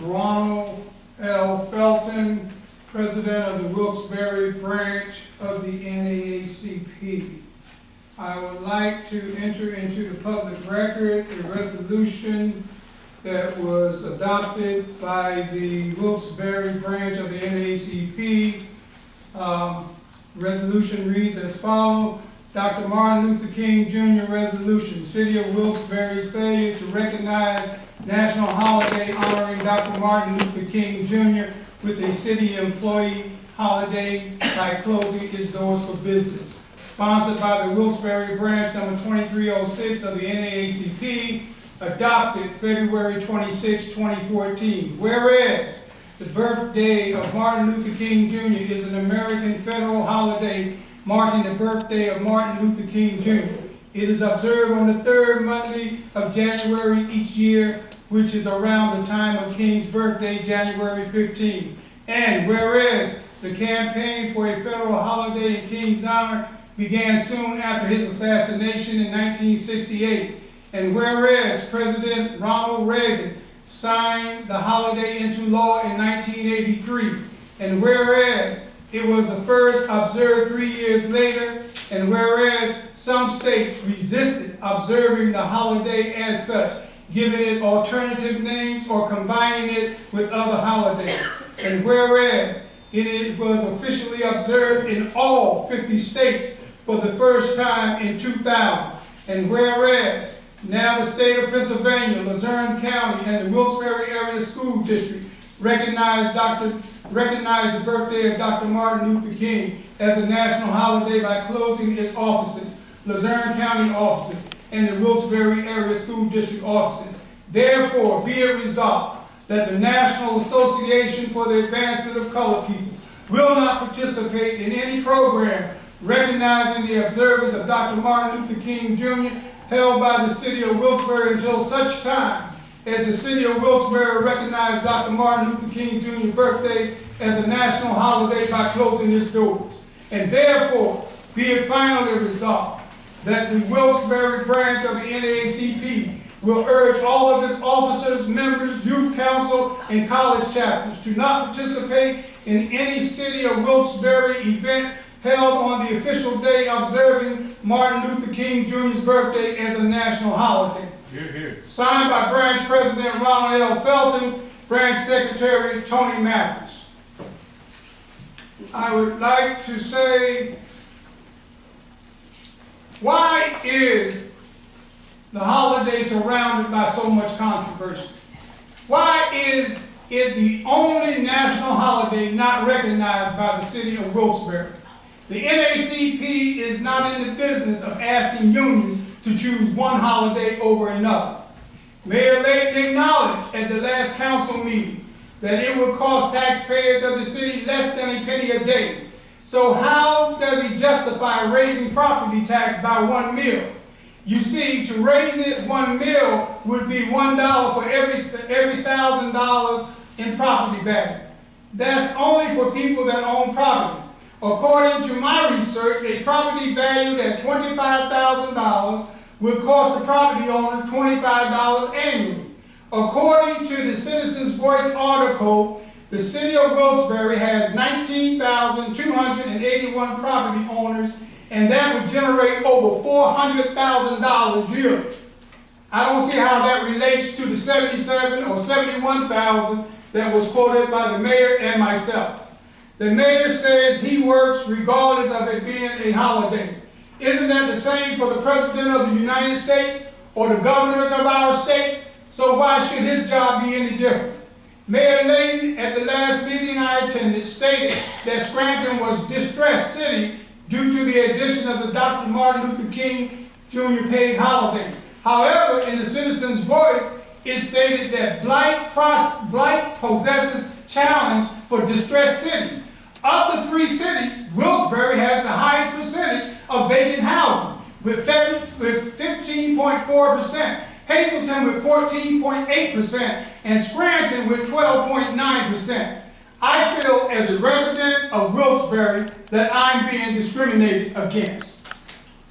Ronald L. Falton, President of the Wilkes Barre branch of the NAACP. I would like to enter into the public record a resolution that was adopted by the Wilkes Barre branch of the NAACP. Resolution reads as follows. Dr. Martin Luther King Jr. Resolution. City of Wilkes Barre's failure to recognize national holiday honoring Dr. Martin Luther King Jr. with a city employee holiday by closing its doors for business. Sponsored by the Wilkes Barre branch number 2306 of the NAACP, adopted February 26, 2014. Whereas the birthday of Martin Luther King Jr. is an American federal holiday marking the birthday of Martin Luther King Jr. It is observed on the third Monday of January each year, which is around the time of King's birthday, January 15. And whereas the campaign for a federal holiday in King's honor began soon after his assassination in 1968, and whereas President Ronald Reagan signed the holiday into law in 1983, and whereas it was the first observed 3 years later, and whereas some states resisted observing the holiday as such, giving it alternative names or combining it with other holidays, and whereas it was officially observed in all 50 states for the first time in 2000, and whereas now the state of Pennsylvania, Luzerne County, and the Wilkes Barre Area School District recognize the birthday of Dr. Martin Luther King as a national holiday by closing its offices, Luzerne County offices, and the Wilkes Barre Area School District offices. Therefore, be it resolved that the National Association for the Advancement of Colored People will not participate in any program recognizing the observance of Dr. Martin Luther King Jr. held by the city of Wilkes Barre until such time as the city of Wilkes Barre recognized Dr. Martin Luther King Jr.'s birthday as a national holiday by closing its doors. And therefore, be it finally resolved that the Wilkes Barre branch of the NAACP will urge all of its officers, members, youth council, and college chapters to not participate in any city of Wilkes Barre events held on the official day observing Martin Luther King Jr.'s birthday as a national holiday. Hear, hear. Signed by Branch President Ronald L. Falton, Branch Secretary Tony Mathis. I would like to say, why is the holiday surrounded by so much controversy? Why is it the only national holiday not recognized by the city of Wilkes Barre? The NAACP is not in the business of asking unions to choose one holiday over another. Mayor Layton acknowledged at the last council meeting that it would cost taxpayers of the city less than a penny a day. So how does he justify raising property tax by $1 mil? You see, to raise it $1 mil would be $1 for every $1,000 in property value. That's only for people that own property. According to my research, a property valued at $25,000 would cost the property owner $25 annually. According to the Citizens Voice article, the city of Wilkes Barre has 19,281 property owners, and that would generate over $400,000 yearly. I don't see how that relates to the 77 or 71,000 that was quoted by the mayor and myself. The mayor says he works regardless of it being a holiday. Isn't that the same for the President of the United States or the governors of our states? So why should his job be any different? Mayor Layton, at the last meeting I attended, stated that Scranton was a distressed city due to the addition of the Dr. Martin Luther King Jr. paid holiday. However, in the Citizens Voice, it stated that blight possesses challenge for distressed cities. Of the three cities, Wilkes Barre has the highest percentage of vacant housing, with 15.4%, Hazleton with 14.8%, and Scranton with 12.9%. I feel, as a resident of Wilkes Barre, that I'm being discriminated against.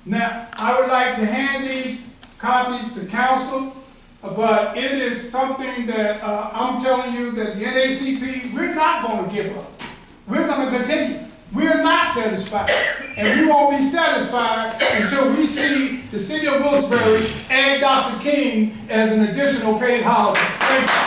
Now, I would like to hand these copies to council But it is something that I'm telling you that the NAACP, we're not going to give up. We're going to continue. We're not satisfied. And we won't be satisfied until we see the city of Wilkes Barre add Dr. King as an additional paid holiday. Thank you.